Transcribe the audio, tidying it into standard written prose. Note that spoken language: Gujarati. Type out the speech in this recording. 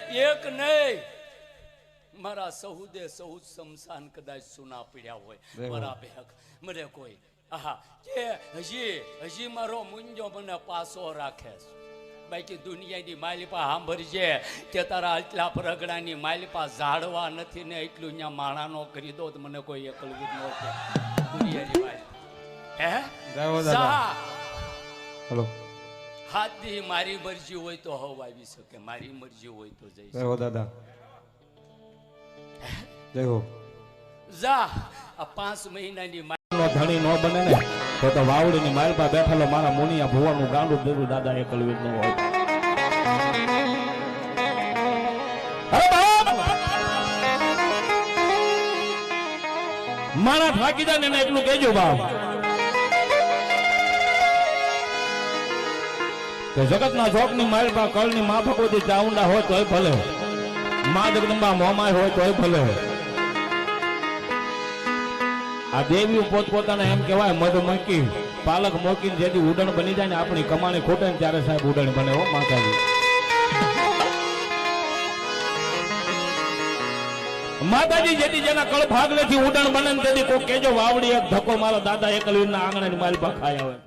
એક નહીં મારા સહુદે સહુદ શમશાન કદાચ સુના પીડ્યા હોય મારા બેહક મને કોઈ આહા કે હજી મારો મુંજો મને પાસો રાખે છે બાકી દુનિયાની માલિપા સાંભળજે કે તારા આટલા પરગડાની માલિપા ઝાડવા નથી ને એટલું અહીંયા માણાનો કરી દો તો મને કોઈ એકલવી ન કે દુનિયાની માલિપા હે હેલો હાથી મારી મરજી હોય તો હવ આવી શકે મારી મરજી હોય તો જઈ જય હો દાદા જય હો જા આ 5 મહિનાની ધણી નો બને ને તો વાવડીની માલપા બેઠેલો મારા મુનિયા ભુવાનું ગાંડું દેવું દાદા એકલવી નો હોય મારા ઠાકીદાર ને એટલું કહેજો બાપ કે જગતના જોકની માલપા કળની મા ભગવતી ચાઉંડા હોય તોય ભલે મા જગદંબા મોમાય હોય તોય ભલે આ દેવી પોતપોતાને એમ કહેવાય મધમક્ખી પાલક મોકીને જેથી ઉડણ બની જાય ને આપણી કમાણી ખોટે ને ત્યારે સાહેબ ઉડણ બને હો માતાજી માતાજી જેથી જેના કળ ભાગ લેથી ઉડણ બને ને તેથી કોઈ કેજો વાવડી એક ધક્કો મારો દાદા એકલવીરના આંગણાની માલ પર ખાય આવે